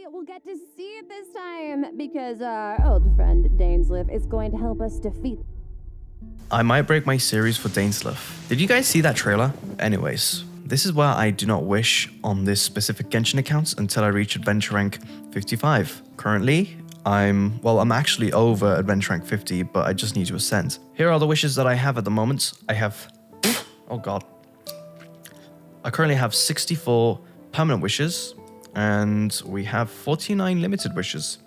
will get to see it this time because our old friend Dainsleif is going to help us defeat. I might break my series for Dainsleif. Did you guys see that trailer? Anyways, this is where I do not wish on this specific Genshin account until I reach adventure rank 55. Currently, I'm actually over adventure rank 50, but I just need to ascend. Here are the wishes that I have at the moment. I have, oh god. I currently have 64 permanent wishes, and we have 49 limited wishes.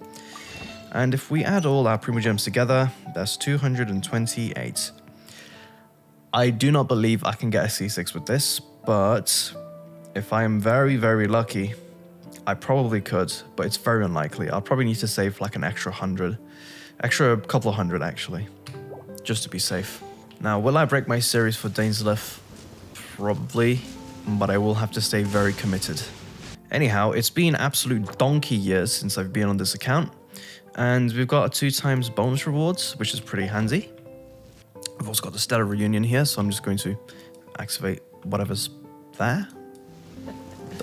And if we add all our Primogems together, that's 228. I do not believe I can get a C6 with this, but if I am very, very lucky, I probably could, but it's very unlikely. I'll probably need to save like an extra couple of hundred actually, just to be safe. Now, will I break my series for Dainsleif? Probably, but I will have to stay very committed. Anyhow, it's been absolute donkey years since I've been on this account, and we've got a 2x bonus rewards, which is pretty handy. I've also got the Stellar Reunion here, so I'm just going to activate whatever's there.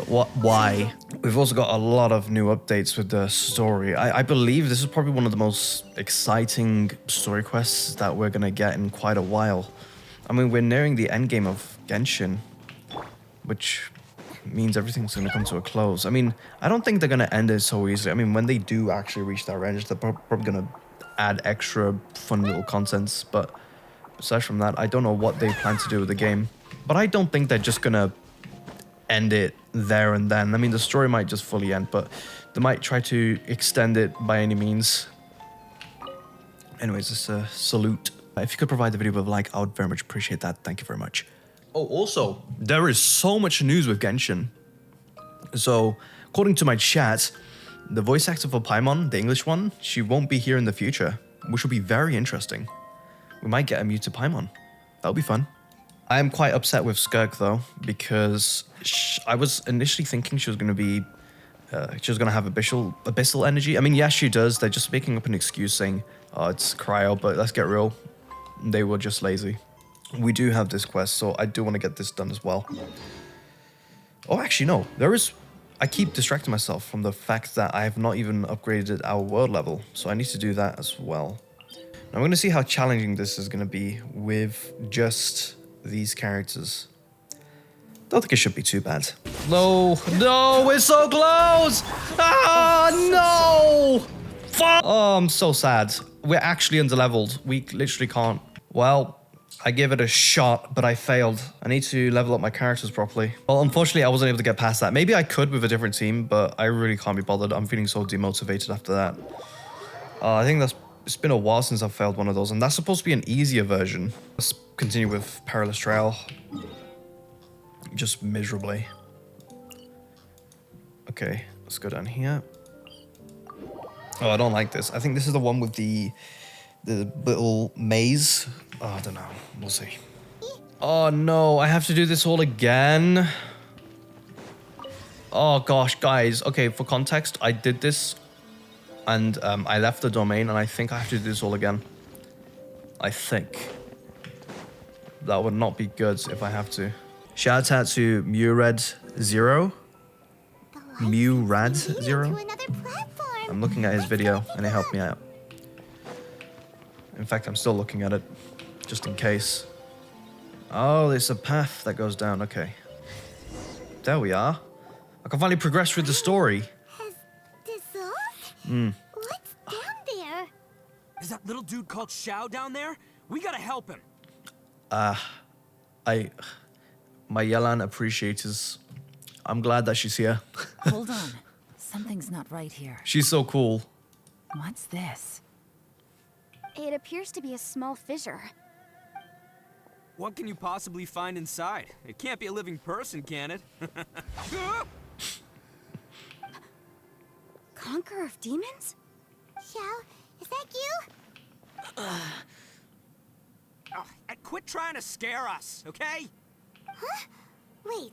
Why? We've also got a lot of new updates with the story. I believe this is probably one of the most exciting story quests that we're going to get in quite a while. I mean, we're nearing the end game of Genshin, which means everything's going to come to a close. I mean, I don't think they're going to end it so easily. I mean, when they do actually reach that range, they're probably going to add extra fun little contents, but aside from that, I don't know what they plan to do with the game. But I don't think they're just going to end it there and then. I mean, the story might just fully end, but they might try to extend it by any means. Anyways, it's a salute. If you could provide the video with a like, I would very much appreciate that. Thank you very much. Oh, also, there is so much news with Genshin. So, according to my chat, the voice actor for Paimon, the English one, she won't be here in the future, which will be very interesting. We might get a muted Paimon. That'll be fun. I am quite upset with Skirk though, because I was initially thinking she was going to have abyssal energy. I mean, yes, she does. They're just making up an excuse saying, oh, it's cryo, but let's get real. They were just lazy. We do have this quest, so I do want to get this done as well. Oh, actually, no. I keep distracting myself from the fact that I have not even upgraded our world level, so I need to do that as well. Now, I'm going to see how challenging this is going to be with just these characters. Don't think it should be too bad. No, we're so close! Ah, no! Fuck! Oh, I'm so sad. We're actually underleveled. We literally can't. Well, I gave it a shot, but I failed. I need to level up my characters properly. Well, unfortunately, I wasn't able to get past that. Maybe I could with a different team, but I really can't be bothered. I'm feeling so demotivated after that. I think it's been a while since I've failed one of those, and that's supposed to be an easier version. Let's continue with Perilous Trail. Just miserably. Okay, let's go down here. Oh, I don't like this. I think this is the one with the little maze. Oh, I don't know. We'll see. Oh no, I have to do this all again. Oh gosh, guys. Okay, for context, I did this and I left the domain, and I think I have to do this all again. I think. That would not be good if I have to. Shout out to Murad0. Murad0. I'm looking at his video and it helped me out. In fact, I'm still looking at it, just in case. Oh, there's a path that goes down. Okay. There we are. I can finally progress through the story. Has dissolved? What's down there? Is that little dude called Xiao down there? We gotta help him. My Yelan appreciators. I'm glad that she's here. Hold on. Something's not right here. She's so cool. What's this? It appears to be a small fissure. What can you possibly find inside? It can't be a living person, can it? Conqueror of demons? Xiao, is that you? Quit trying to scare us, okay? Huh? Wait,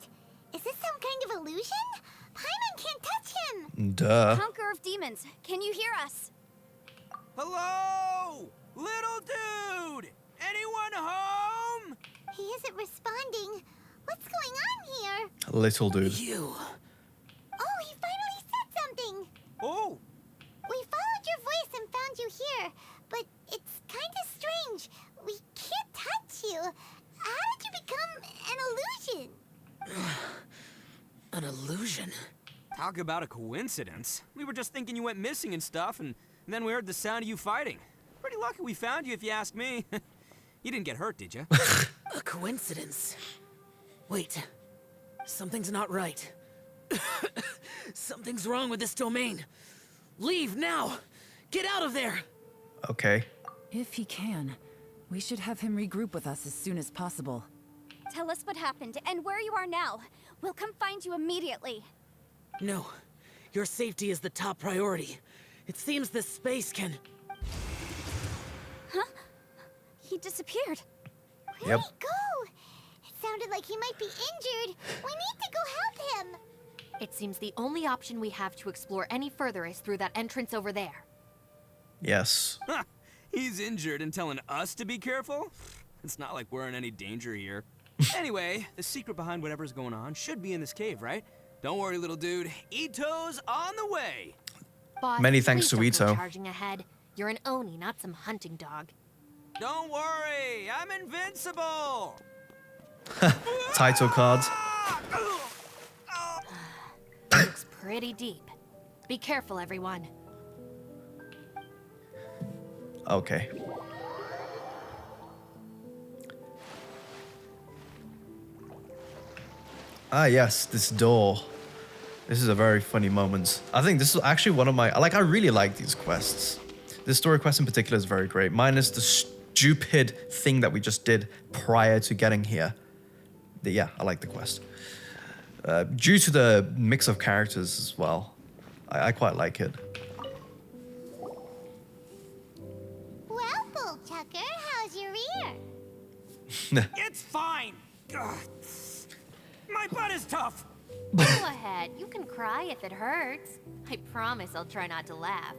is this some kind of illusion? Paimon can't touch him! Duh. Conqueror of demons, can you hear us? Hello? Little dude! Anyone home? He isn't responding. What's going on here? Little dude. You. Oh, he finally said something! Talk about a coincidence. We were just thinking you went missing and stuff, and then we heard the sound of you fighting. Pretty lucky we found you, if you ask me. You didn't get hurt, did you? A coincidence? Wait. Something's not right. Something's wrong with this domain. Leave now! Get out of there! Okay. If he can, we should have him regroup with us as soon as possible. Tell us what happened and where you are now. We'll come find you immediately. No. Your safety is the top priority. It seems this space can... Huh? He disappeared. Yep. Where'd he go? It sounded like he might be injured. We need to go help him. It seems the only option we have to explore any further is through that entrance over there. Yes. He's injured and telling us to be careful? It's not like we're in any danger here. Anyway, the secret behind whatever's going on should be in this cave, right? Don't worry, little dude. Ito's on the way. Boss, Many thanks to please don't go Ito. charging ahead. You're an Oni, not some hunting dog. Don't worry, I'm invincible. Title cards. Looks pretty deep. Be careful, everyone. Okay. Ah, yes, this door. This is a very funny moment. I think this is actually one of my... I really like these quests. This story quest in particular is very great, minus the stupid thing that we just did prior to getting here. Yeah, I like the quest. Due to the mix of characters as well. I quite like it. Well, Bullchucker, how's your ear? It's fine. Ugh. My butt is tough. Go ahead. You can cry if it hurts. I promise I'll try not to laugh.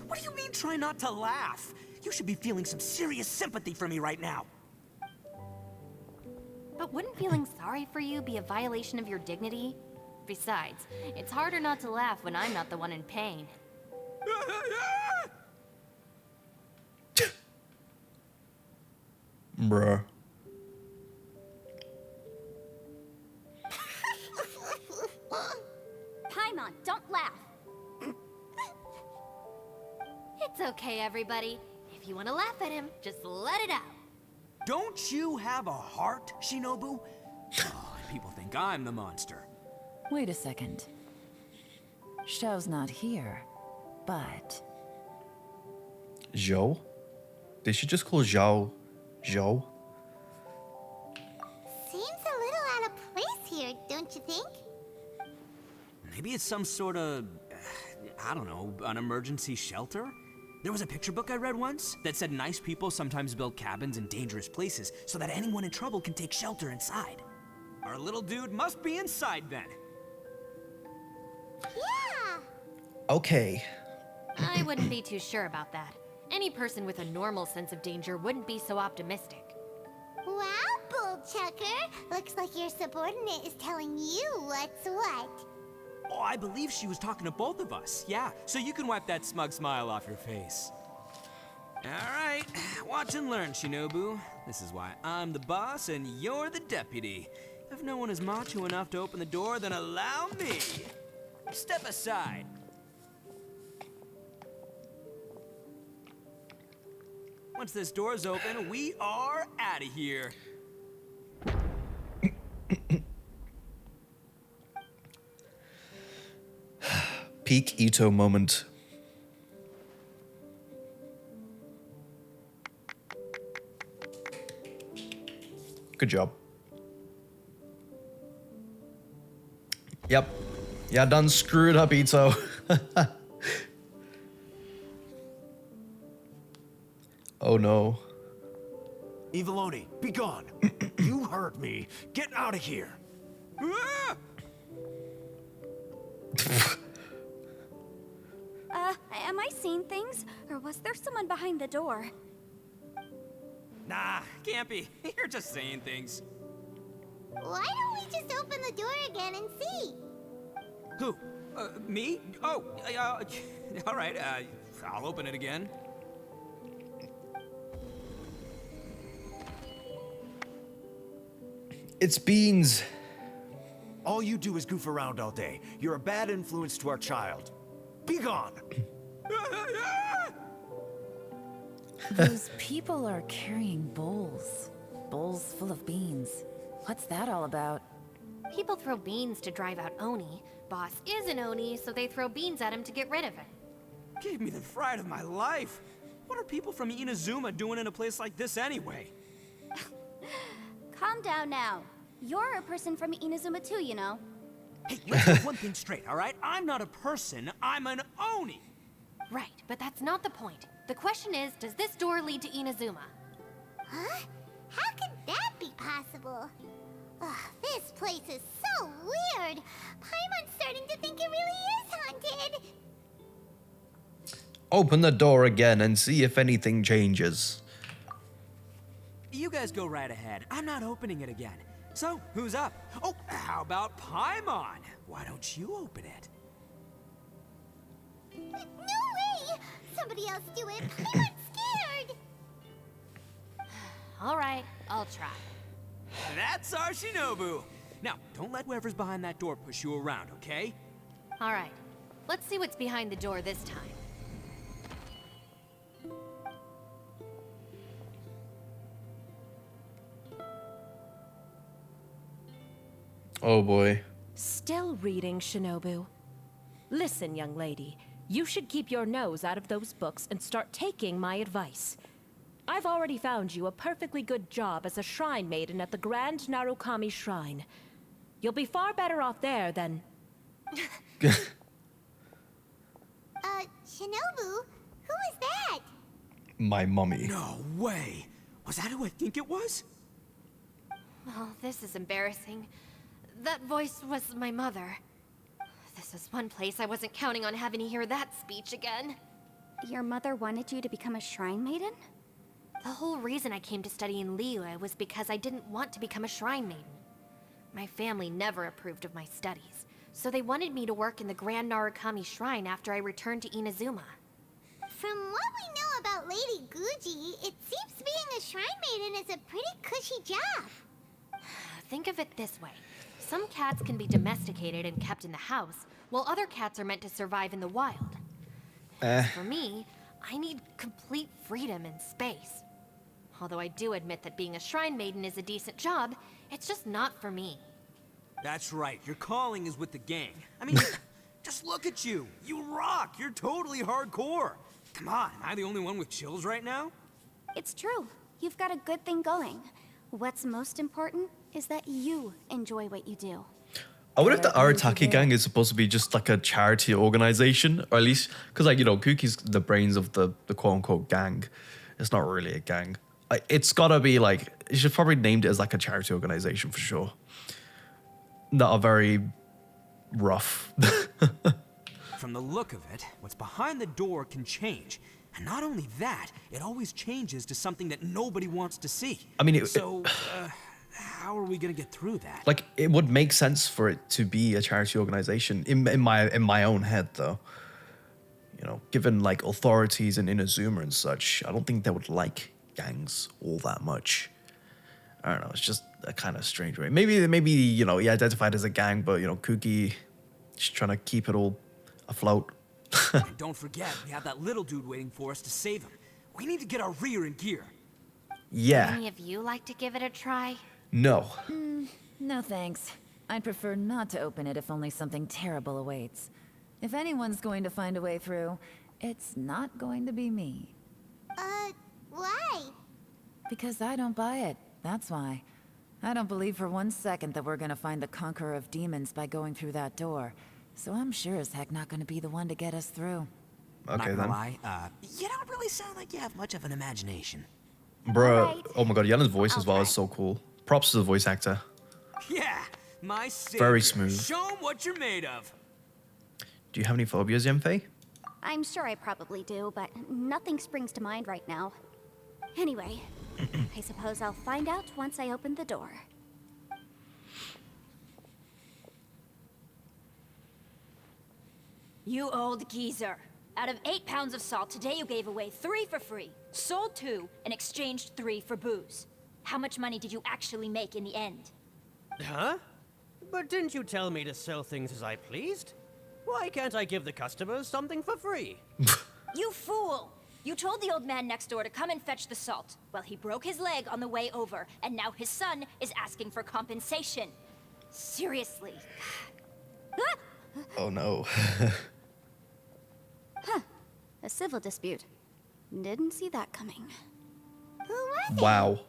What do you mean try not to laugh? You should be feeling some serious sympathy for me right now. But wouldn't feeling sorry for you be a violation of your dignity? Besides, it's harder not to laugh when I'm not the one in pain. Bruh. Paimon, don't laugh. It's okay, everybody. If you want to laugh at him, just let it out. Don't you have a heart, Shinobu? Oh, people think I'm the monster. Wait a second. Xiao's not here, but... Zhou? Did she just call Zhao Zhou? Seems a little out of place here, don't you think? Maybe it's some sort of, I don't know, an emergency shelter? There was a picture book I read once that said nice people sometimes build cabins in dangerous places so that anyone in trouble can take shelter inside. Our little dude must be inside then. Yeah. Okay. I wouldn't be too sure about that. Any person with a normal sense of danger wouldn't be so optimistic. Wow, Bullchucker. Looks like your subordinate is telling you what's what. Oh, I believe she was talking to both of us. Yeah, so you can wipe that smug smile off your face. All right, watch and learn, Shinobu. This is why I'm the boss and you're the deputy. If no one is macho enough to open the door, then allow me. Step aside. Once this door's open, we are out of here. Peak Ito moment. Good job. Yep. Yeah, done screwed up, Ito. Oh no. Eviloni, be gone. You heard me. Get out of here. Ah! Am I seeing things? Or was there someone behind the door? Nah, can't be. You're just saying things. Why don't we just open the door again and see? Who? Me? Oh, all right, I'll open it again. It's beans. All you do is goof around all day. You're a bad influence to our child. Be gone! Those people are carrying bowls. Bowls full of beans. What's that all about? People throw beans to drive out Oni. Boss is an Oni, so they throw beans at him to get rid of him. Gave me the fright of my life. What are people from Inazuma doing in a place like this anyway? Calm down now. You're a person from Inazuma too, you know. Hey, let's get one thing straight, all right? I'm not a person, I'm an Oni. Right, but that's not the point. The question is, does this door lead to Inazuma? Huh? How could that be possible? Ugh, this place is so weird. Paimon's starting to think it really is haunted. Open the door again and see if anything changes. You guys go right ahead. I'm not opening it again. So, who's up? Oh, how about Paimon? Why don't you open it? No way! Somebody else do it. Paimon's scared. All right, I'll try. That's our Shinobu. Now, don't let whoever's behind that door push you around, okay? All right, let's see what's behind the door this time. Oh boy. Still reading, Shinobu. Listen, young lady. You should keep your nose out of those books and start taking my advice. I've already found you a perfectly good job as a shrine maiden at the Grand Narukami Shrine. You'll be far better off there than... Shinobu? Who is that? My mummy. No way. Was that who I think it was? Oh, this is embarrassing. That voice was my mother. This is one place I wasn't counting on having to hear that speech again. Your mother wanted you to become a shrine maiden? The whole reason I came to study in Liyue was because I didn't want to become a shrine maiden. My family never approved of my studies, so they wanted me to work in the Grand Narukami Shrine after I returned to Inazuma. From what we know about Lady Guji, it seems being a shrine maiden is a pretty cushy job. Think of it this way. Some cats can be domesticated and kept in the house, while other cats are meant to survive in the wild. As for me, I need complete freedom and space. Although I do admit that being a shrine maiden is a decent job, it's just not for me. That's right, your calling is with the gang. I mean, just look at you. You rock, you're totally hardcore. Come on, am I the only one with chills right now? It's true. You've got a good thing going. What's most important is that you enjoy what you do. I wonder if the Arataki gang is supposed to be just like a charity organization, or at least, because like, you know, Kuki's the brains of the quote-unquote gang. It's not really a gang. It's gotta be like, you should probably named it as like a charity organization for sure. That are very rough. From the look of it, what's behind the door can change. And not only that, it always changes to something that nobody wants to see. I mean, how are we gonna get through that? Like, it would make sense for it to be a charity organization in my own head, though. You know, given like authorities in Inazuma and such, I don't think they would like gangs all that much. I don't know. It's just a kind of strange way. Maybe you know, he identified as a gang, but you know, Kuki, just trying to keep it all afloat. And don't forget, we have that little dude waiting for us to save him. We need to get our rear in gear. Yeah. Any of you like to give it a try? No. No thanks. I'd prefer not to open it if only something terrible awaits. If anyone's going to find a way through, it's not going to be me. Why? Because I don't buy it, that's why. I don't believe for 1 second that we're gonna find the Conqueror of Demons by going through that door. So I'm sure as heck not gonna be the one to get us through. Not Okay gonna then. lie, you don't really sound like you have much of an imagination. Bruh. Alright. Oh my god, Yelena's voice I'll as well try. is so cool. Props to the voice actor. Yeah, my savior. Very smooth. Show 'em what you're made of. Do you have any phobias, Yenfei? I'm sure I probably do, but nothing springs to mind right now. Anyway, I suppose I'll find out once I open the door. You old geezer. Out of 8 pounds of salt, today you gave away 3 for free, sold 2, and exchanged 3 for booze. How much money did you actually make in the end? Huh? But didn't you tell me to sell things as I pleased? Why can't I give the customers something for free? You fool! You told the old man next door to come and fetch the salt. Well, he broke his leg on the way over, and now his son is asking for compensation. Seriously. Oh no. A civil dispute. Didn't see that coming. Who was it? Wow.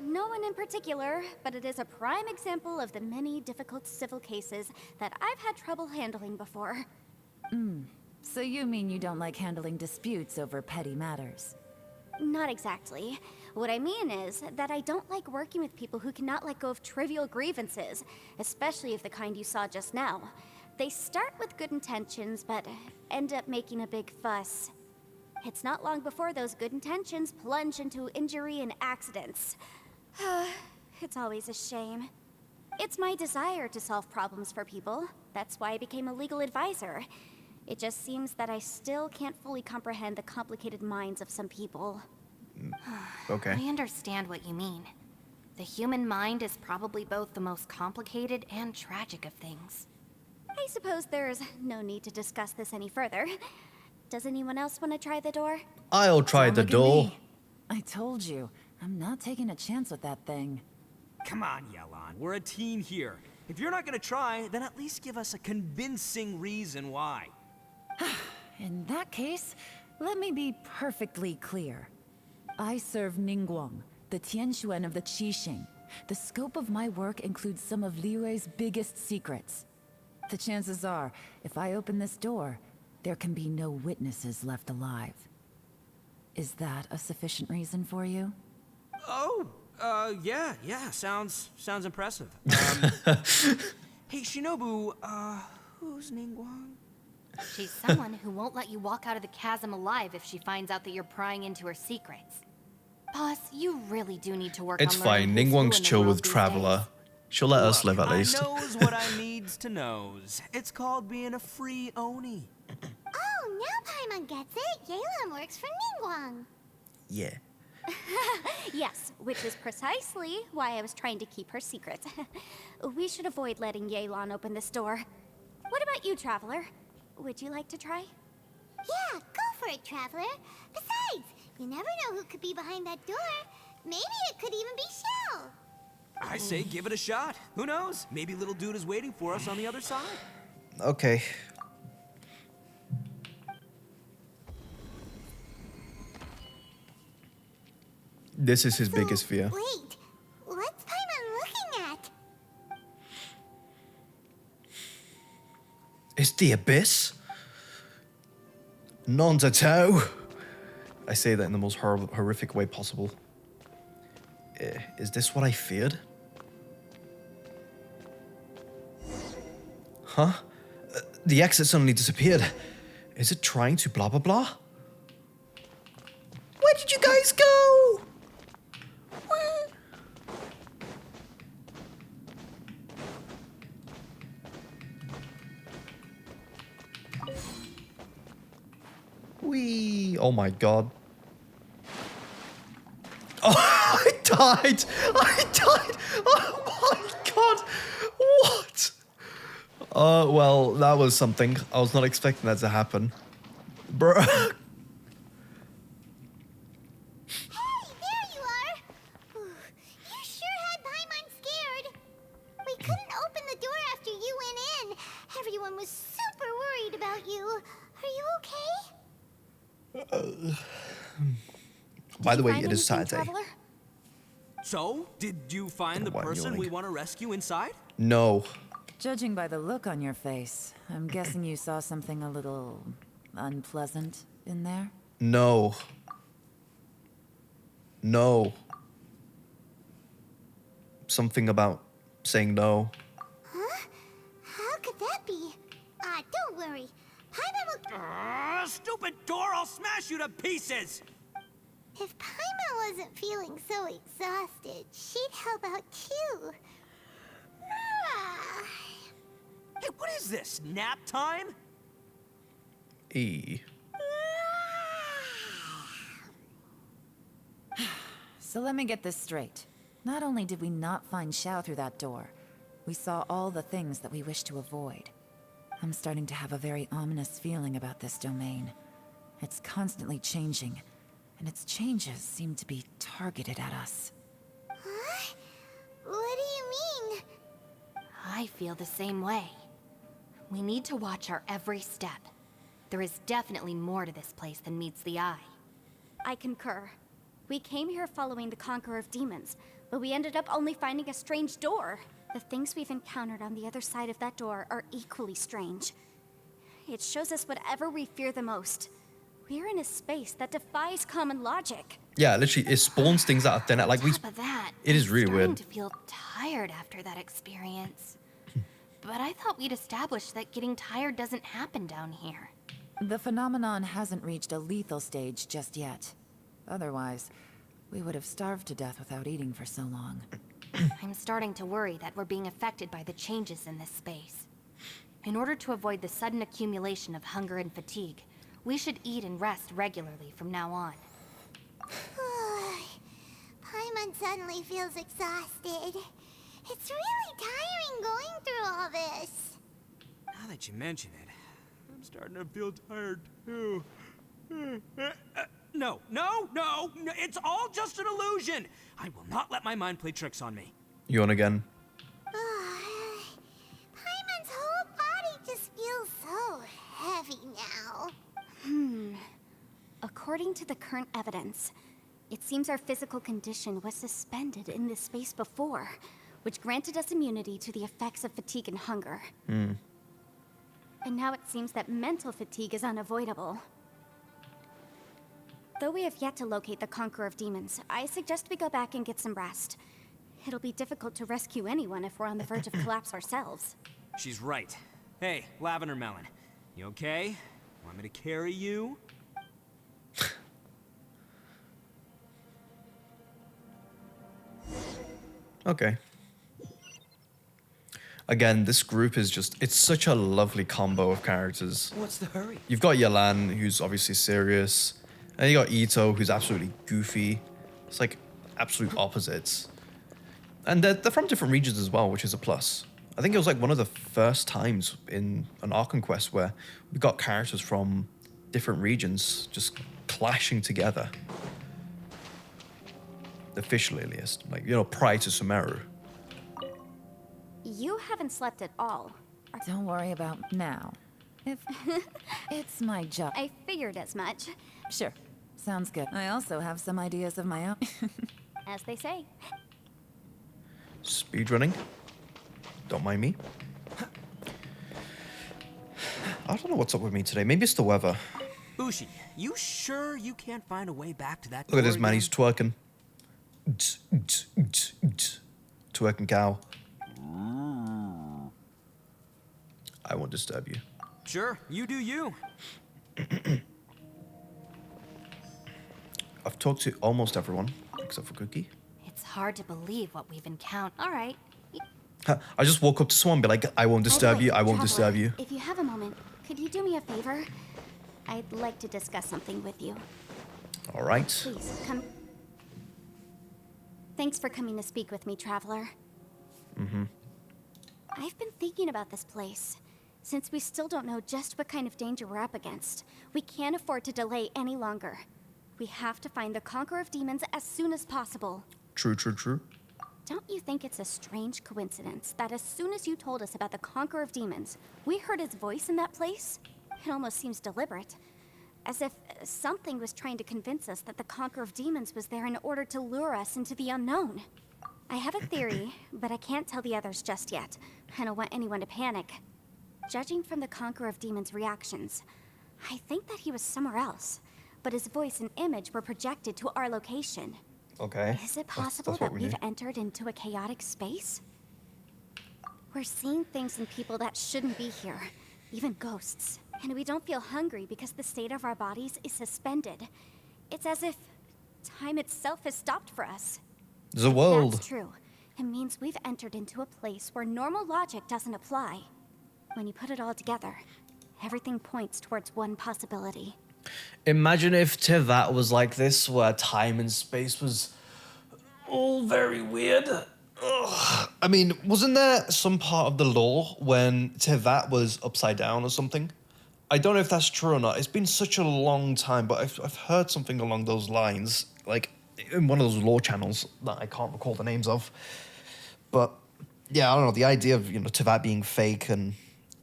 No one in particular, but it is a prime example of the many difficult civil cases that I've had trouble handling before. So you mean you don't like handling disputes over petty matters? Not exactly. What I mean is that I don't like working with people who cannot let go of trivial grievances, especially of the kind you saw just now. They start with good intentions, but end up making a big fuss. It's not long before those good intentions plunge into injury and accidents. It's always a shame. It's my desire to solve problems for people. That's why I became a legal advisor. It just seems that I still can't fully comprehend the complicated minds of some people. Okay. I understand what you mean. The human mind is probably both the most complicated and tragic of things. I suppose there's no need to discuss this any further. Does anyone else want to try the door? I'll try Don't the look at door. me. I told you, I'm not taking a chance with that thing. Come on, Yelan. We're a team here. If you're not gonna try, then at least give us a convincing reason why. In that case, let me be perfectly clear. I serve Ningguang, the Tianquan of the Qixing. The scope of my work includes some of Liyue's biggest secrets. The chances are, if I open this door, there can be no witnesses left alive. Is that a sufficient reason for you? Oh, yeah, sounds impressive. Hey, Shinobu, who's Ningguang? She's someone who won't let you walk out of the chasm alive if she finds out that you're prying into her secrets. Boss, you really do need to work It's on learning fine. who's who Ningguang's in the chill world with these Traveler. days. She'll let us live at I least. knows what I needs to knows. It's called being a free Oni. Oh, now Paimon gets it. Yelan works for Ningguang. Yeah. Yes, which is precisely why I was trying to keep her secret. We should avoid letting Yelan open this door. What about you, Traveler? Would you like to try? Yeah, go for it, Traveler. Besides, you never know who could be behind that door. Maybe it could even be Shell. I say give it a shot. Who knows? Maybe little dude is waiting for us on the other side. Okay. This is his biggest fear. Wait, what's Paimon looking at? It's the abyss? Non-to-toe. I say that in the most horrific way possible. Is this what I feared? Huh? The exit suddenly disappeared. Is it trying to blah blah blah? Where did you guys go? Where? Wee! Oh my god. Oh, I died! I died! Oh my god! What? Well, that was something. I was not expecting that to happen. Bruh. Hey, there you are! You sure had Paimon scared. We couldn't open the door after you went in. Everyone was super worried about you. Are you okay? By the way, Find it is anything, Saturday. Traveler? So, did you find the Why are you person we yawning? want to rescue inside? No. Judging by the look on your face, I'm guessing you saw something a little unpleasant in there? No. No. Something about saying no. Huh? How could that be? Don't worry. Paimon will... Stupid door! I'll smash you to pieces! If Paimon wasn't feeling so exhausted, she'd help out too. Hey, what is this? Nap time? E. So let me get this straight. Not only did we not find Xiao through that door, We saw all the things that we wish to avoid. I'm starting to have a very ominous feeling about this domain. It's constantly changing, and its changes seem to be targeted at us. Huh? What do you mean? I feel the same way. We need to watch our every step. There is definitely more to this place than meets the eye. I concur. We came here following the Conqueror of Demons, but we ended up only finding a strange door. The things we've encountered on the other side of that door are equally strange. It shows us whatever we fear the most. We're in a space that defies common logic. Yeah, literally, it spawns things out of thin air. Like, On top of that, it is I'm really starting weird. to feel tired after that experience. But I thought we'd established that getting tired doesn't happen down here. The phenomenon hasn't reached a lethal stage just yet. Otherwise, we would have starved to death without eating for so long. I'm starting to worry that we're being affected by the changes in this space. In order to avoid the sudden accumulation of hunger and fatigue, we should eat and rest regularly from now on. Paimon suddenly feels exhausted. It's really tiring going through all this. Now that you mention it, I'm starting to feel tired too. No, it's all just an illusion. I will not let my mind play tricks on me. Yawn again. Paimon's whole body just feels so heavy now. According to the current evidence, it seems our physical condition was suspended in this space before, which granted us immunity to the effects of fatigue and hunger. And now it seems that mental fatigue is unavoidable. Though we have yet to locate the Conqueror of Demons, I suggest we go back and get some rest. It'll be difficult to rescue anyone if we're on the verge of collapse ourselves. She's right. Hey, Lavender Melon, you okay? Want me to carry you? Okay. Again, this group is just, it's such a lovely combo of characters. What's the hurry? You've got Yalan, who's obviously serious, and you got Ito, who's absolutely goofy. It's like absolute opposites. And they're from different regions as well, which is a plus. I think it was like one of the first times in an Arkham quest where we got characters from different regions just clashing together. Officially, at least. Like, you know, prior to Sumeru. You haven't slept at all. Don't worry about now. If it's my job. I figured as much. Sure. Sounds good. I also have some ideas of my own. As they say. Speedrunning. Don't mind me. I don't know what's up with me today. Maybe it's the weather. Ushi, you sure you can't find a way back to that Look at this door man, again? he's twerking. Twerking cow. I won't disturb you. Sure, you do you. I've talked to almost everyone, except for Cookie. It's hard to believe what we've encountered. All right. I just walk up to someone and be like, I won't disturb you, I won't disturb you. If you have a moment, could you do me a favor? I'd like to discuss something with you. All right. Please, come. Thanks for coming to speak with me, Traveler. I've been thinking about this place. Since we still don't know just what kind of danger we're up against, we can't afford to delay any longer. We have to find the Conqueror of Demons as soon as possible. True, true, true. Don't you think it's a strange coincidence that as soon as you told us about the Conqueror of Demons, we heard his voice in that place? It almost seems deliberate. As if something was trying to convince us that the Conqueror of Demons was there in order to lure us into the unknown. I have a theory, but I can't tell the others just yet. I don't want anyone to panic. Judging from the Conqueror of Demons' reactions, I think that he was somewhere else, but his voice and image were projected to our location. Okay. Is it possible that's that what we we've need. entered into a chaotic space? We're seeing things in people that shouldn't be here, even ghosts. And we don't feel hungry because the state of our bodies is suspended. It's as if time itself has stopped for us. There's a world. That's true. It means we've entered into a place where normal logic doesn't apply. When you put it all together, everything points towards one possibility. Imagine if Tivat was like this, where time and space was all very weird. I mean, wasn't there some part of the lore when Tevat was upside down or something? I don't know if that's true or not. It's been such a long time, but I've heard something along those lines, like in one of those lore channels that I can't recall the names of. But yeah, I don't know. The idea of Tevat being fake and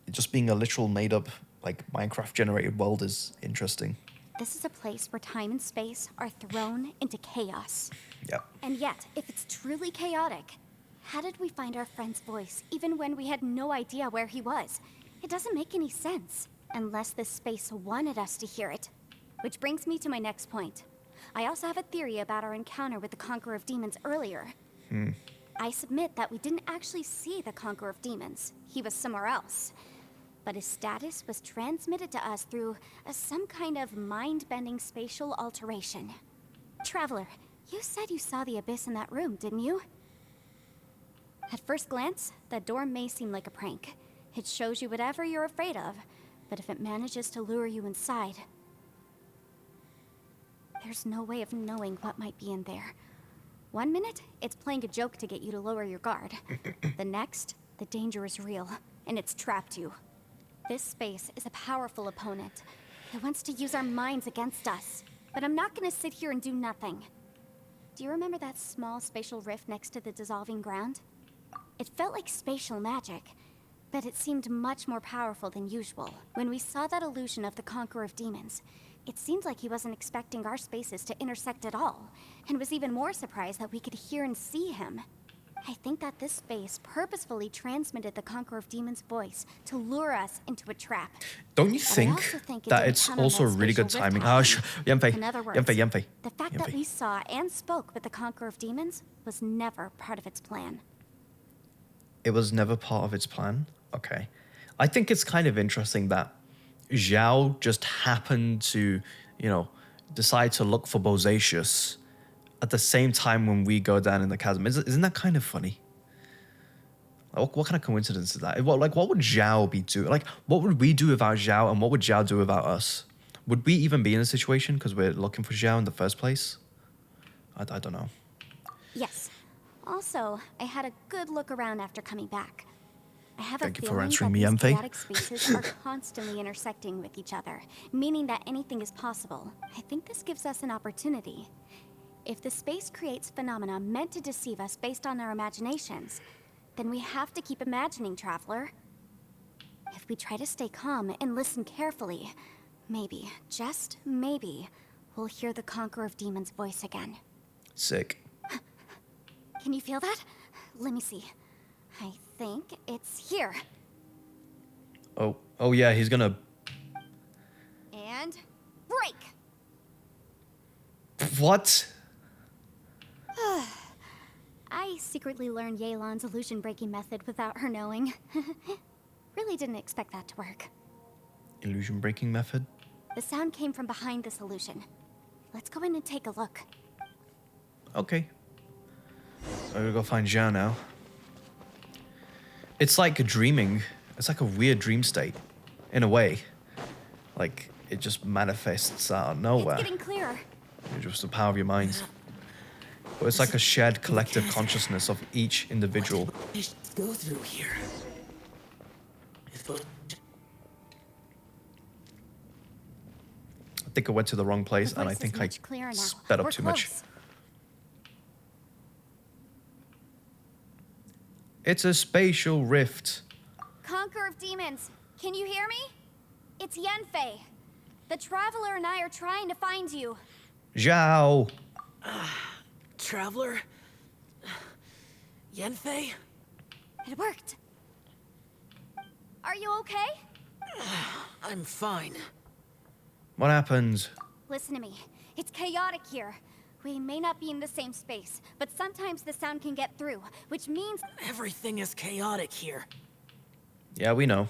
just being a literal made-up like Minecraft-generated world is interesting. This is a place where time and space are thrown into chaos. Yeah. And yet, if it's truly chaotic, how did we find our friend's voice even when we had no idea where he was? It doesn't make any sense, unless this space wanted us to hear it. Which brings me to my next point. I also have a theory about our encounter with the Conqueror of Demons earlier. I submit that we didn't actually see the Conqueror of Demons. He was somewhere else. But his status was transmitted to us through some kind of mind-bending spatial alteration. Traveler, you said you saw the abyss in that room, didn't you? At first glance, that door may seem like a prank. It shows you whatever you're afraid of, but if it manages to lure you inside, there's no way of knowing what might be in there. 1 minute, it's playing a joke to get you to lower your guard. The next, the danger is real, and it's trapped you. This space is a powerful opponent that wants to use our minds against us. But I'm not gonna sit here and do nothing. Do you remember that small spatial rift next to the dissolving ground? It felt like spatial magic, but it seemed much more powerful than usual. When we saw that illusion of the Conqueror of Demons, it seemed like he wasn't expecting our spaces to intersect at all, and was even more surprised that we could hear and see him. I think that this space purposefully transmitted the Conqueror of Demons' voice to lure us into a trap. Don't you But I think also think it that didn't it's count on also that really good spatial rift timing? happening. Yanfei, In other words, Yanfei. the fact that we saw and spoke with the Conqueror of Demons was never part of its plan. It was never part of its plan? Okay. I think it's kind of interesting that Zhao just happened to, decide to look for Bozacius at the same time when we go down in the chasm. Isn't that kind of funny? What kind of coincidence is that? What would Zhao be doing? Like, what would we do without Zhao, and what would Zhao do without us? Would we even be in a situation because we're looking for Zhao in the first place? I don't know. Yes. Also, I had a good look around after coming back. I have Thank a you for feeling answering that me, these Yanfei. chaotic spaces are constantly intersecting with each other, meaning that anything is possible. I think this gives us an opportunity. If the space creates phenomena meant to deceive us based on our imaginations, then we have to keep imagining, Traveler. If we try to stay calm and listen carefully, maybe, just maybe, we'll hear the Conqueror of Demons' voice again. Sick. Can you feel that? Let me see. I think it's here. Oh yeah, he's gonna... And break! What? I secretly learned Yelan's illusion-breaking method without her knowing. Really didn't expect that to work. Illusion breaking method? The sound came from behind this illusion. Let's go in and take a look. Okay. I'm gonna go find Zhao now. It's like dreaming. It's like a weird dream state, in a way. Like, it just manifests out of nowhere. It's getting clearer. It's just the power of your mind. But it's like a shared collective consciousness of each individual. I should go through here. I think I went to the wrong place, The and I voice is think I much clearer now. sped up We're too much. close. It's a spatial rift. Conqueror of Demons, can you hear me? It's Yanfei. The Traveler and I are trying to find you. Zhao. Traveler? Yanfei? It worked. Are you okay? I'm fine. What happened? Listen to me. It's chaotic here. We may not be in the same space, but sometimes the sound can get through, which means... Everything is chaotic here. Yeah, we know.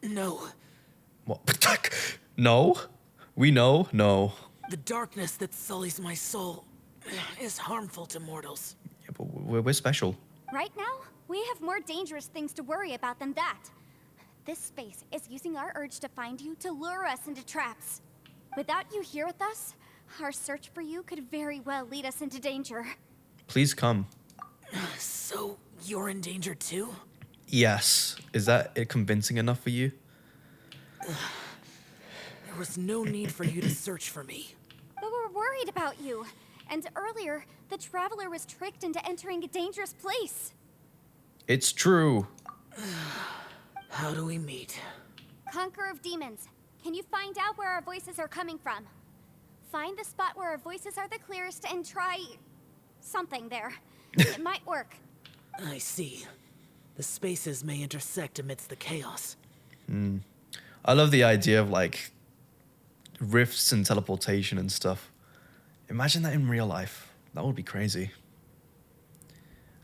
No. What? No? We know? No. The darkness that sullies my soul is harmful to mortals. Yeah, but we're special. Right now, we have more dangerous things to worry about than that. This space is using our urge to find you to lure us into traps. Without you here with us, our search for you could very well lead us into danger. Please come. So, You're in danger too? Yes. Is that convincing enough for you? There was no need for you to search for me. But we're worried about you. And earlier, the Traveler was tricked into entering a dangerous place. It's true. How do we meet? Conqueror of Demons, can you find out where our voices are coming from? Find the spot where our voices are the clearest and try... something there. It might work. I see. The spaces may intersect amidst the chaos. I love the idea of, like, rifts and teleportation and stuff. Imagine that in real life. That would be crazy.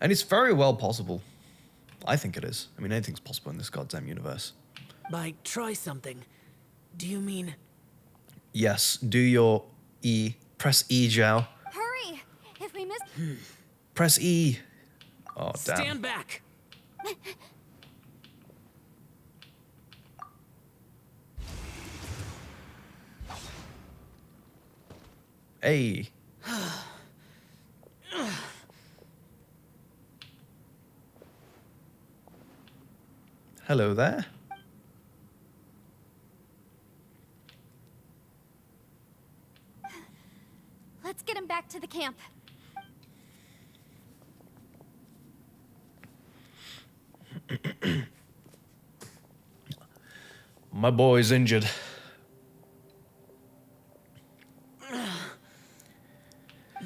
And it's very well possible. I think it is. I mean, anything's possible in this goddamn universe. By try something, do you mean... Yes, do your E. Press E, Zhao. Hurry! If we miss... Press E. Oh, damn. Stand back! Hey. Hello there. Let's get him back to the camp. My boy's injured.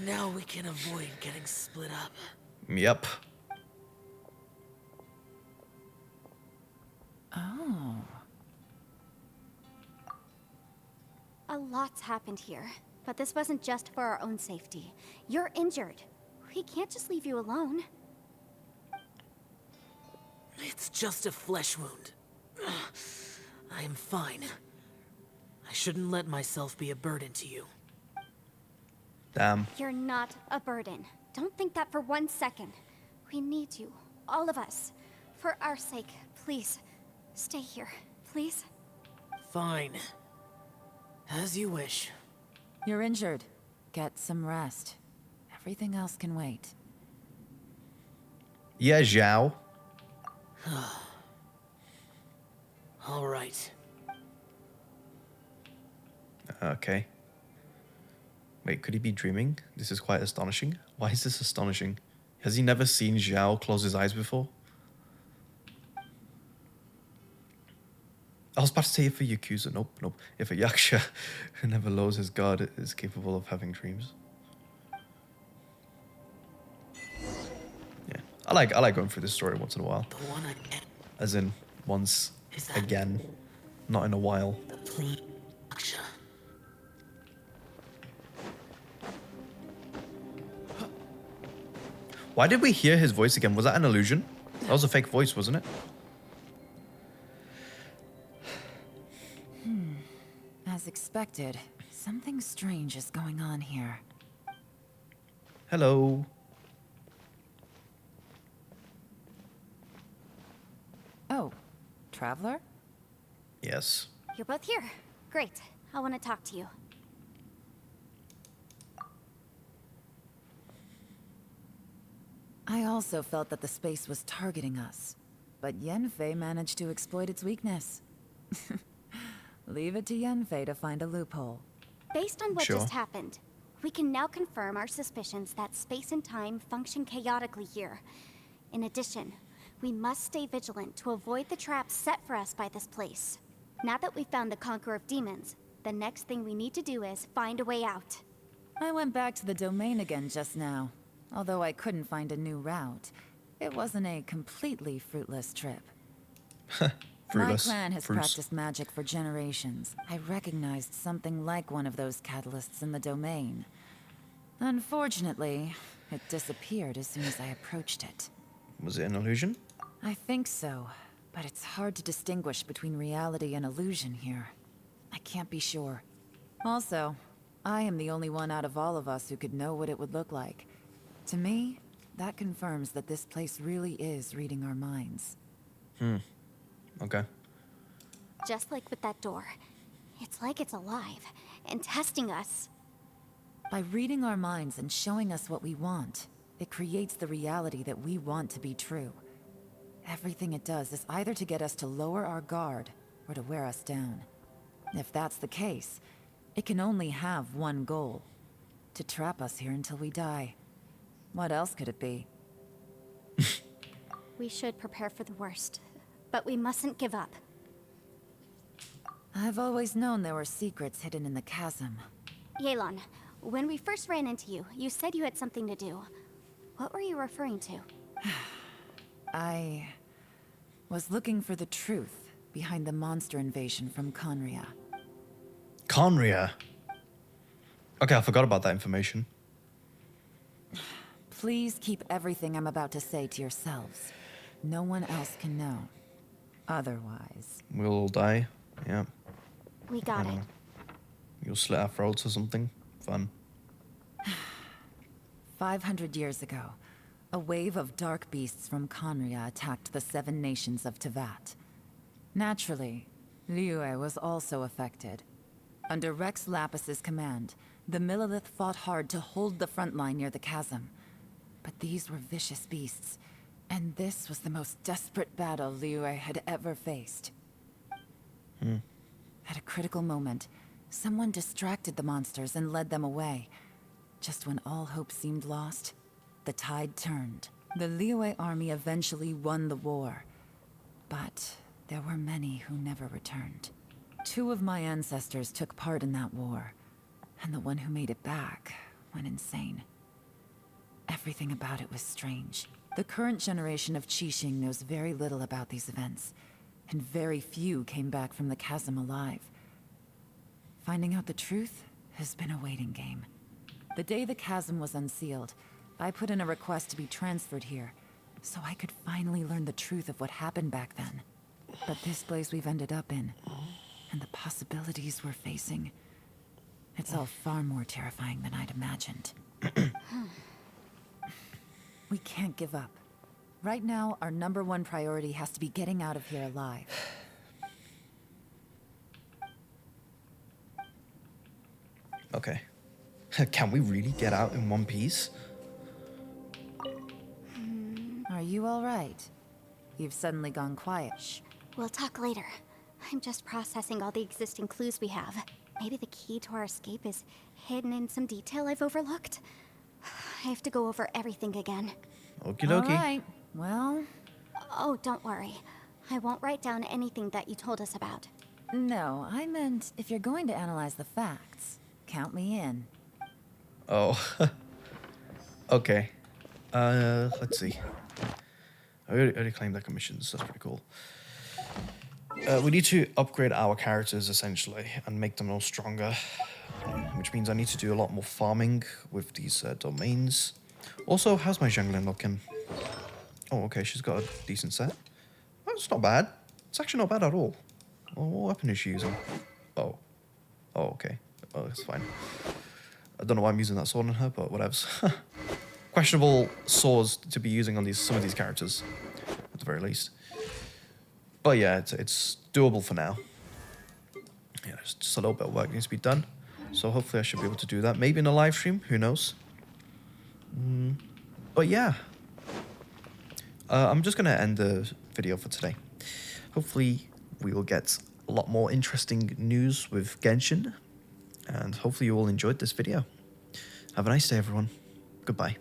Now we can avoid getting split up. Yep. Oh. A lot's happened here, but this wasn't just for our own safety. You're injured. We can't just leave you alone. It's just a flesh wound. I am fine. I shouldn't let myself be a burden to you. Damn. You're not a burden. Don't think that for 1 second. We need you, all of us. For our sake, please, stay here, please. Fine. As you wish. You're injured. Get some rest. Everything else can wait. Yeah, Zhao. All right. Okay. Wait, could he be dreaming? This is quite astonishing. Why is this astonishing? Has he never seen Zhao close his eyes before? I was about to say if a Yakuza. Nope, nope. If a Yaksha who never lowers his guard is capable of having dreams. Yeah. I like going through this story once in a while. The one I... As in, once Is that... again. Not in a while. Why did we hear his voice again? Was that an illusion? That was a fake voice, wasn't it? As expected, something strange is going on here. Hello. Oh, Traveler? Yes. You're both here. Great. I want to talk to you. I also felt that the space was targeting us, but Yenfei managed to exploit its weakness. Leave it to Yenfei to find a loophole. Based on what Sure. just happened, we can now confirm our suspicions that space and time function chaotically here. In addition, we must stay vigilant to avoid the traps set for us by this place. Now that we've found the Conqueror of Demons, the next thing we need to do is find a way out. I went back to the domain again just now. Although I couldn't find a new route, it wasn't a completely fruitless trip. Fruitless. My clan has Fruits. practiced magic for generations. I recognized something like one of those catalysts in the domain. Unfortunately, it disappeared as soon as I approached it. Was it an illusion? I think so, but it's hard to distinguish between reality and illusion here. I can't be sure. Also, I am the only one out of all of us who could know what it would look like. To me, that confirms that this place really is reading our minds. Okay. Just like with that door. It's like it's alive and testing us. By reading our minds and showing us what we want, it creates the reality that we want to be true. Everything it does is either to get us to lower our guard or to wear us down. If that's the case, it can only have one goal: to trap us here until we die. What else could it be? We should prepare for the worst, but we mustn't give up. I've always known there were secrets hidden in the chasm. Yelan, when we first ran into you, you said you had something to do. What were you referring to? I was looking for the truth behind the monster invasion from Conria. Conria? Okay, I forgot about that information. Please keep everything I'm about to say to yourselves. No one else can know. Otherwise... We'll all die. Yeah. We got it. You'll slit our throats or something. Fun. 500 years ago, a wave of dark beasts from Conria attacked the 7 nations of Tevat. Naturally, Liyue was also affected. Under Rex Lapis's command, the Millelith fought hard to hold the front line near the chasm. But these were vicious beasts, and this was the most desperate battle Liyue had ever faced. At a critical moment, someone distracted the monsters and led them away. Just when all hope seemed lost, the tide turned. The Liyue army eventually won the war. But there were many who never returned. 2 of my ancestors took part in that war, and the one who made it back went insane. Everything about it was strange. The current generation of Qixing knows very little about these events, and very few came back from the chasm alive. Finding out the truth has been a waiting game. The day the chasm was unsealed, I put in a request to be transferred here, so I could finally learn the truth of what happened back then. But this place we've ended up in, and the possibilities we're facing, it's all far more terrifying than I'd imagined. We can't give up. Right now, our #1 priority has to be getting out of here alive. Okay. Can we really get out in one piece? Are you all right? You've suddenly gone quiet. Shh, we'll talk later. I'm just processing all the existing clues we have. Maybe the key to our escape is hidden in some detail I've overlooked. I have to go over everything again. Okie dokie. All right. Well... Oh, don't worry. I won't write down anything that you told us about. No, I meant if you're going to analyze the facts, count me in. Oh. Okay. Let's see. I already claimed that commissions. That's pretty cool. We need to upgrade our characters, essentially, and make them all stronger. Which means I need to do a lot more farming with these domains. Also, how's my jungling looking? Oh, okay, she's got a decent set. Oh, it's not bad. It's actually not bad at all. Oh, what weapon is she using? Oh. Oh, okay. Oh, that's fine. I don't know why I'm using that sword on her, but whatevs. Questionable swords to be using on some of these characters, at the very least. But yeah, it's doable for now. Yeah, just a little bit of work needs to be done. So hopefully I should be able to do that. Maybe in a live stream, who knows? But yeah. I'm just going to end the video for today. Hopefully we will get a lot more interesting news with Genshin. And hopefully you all enjoyed this video. Have a nice day, everyone. Goodbye.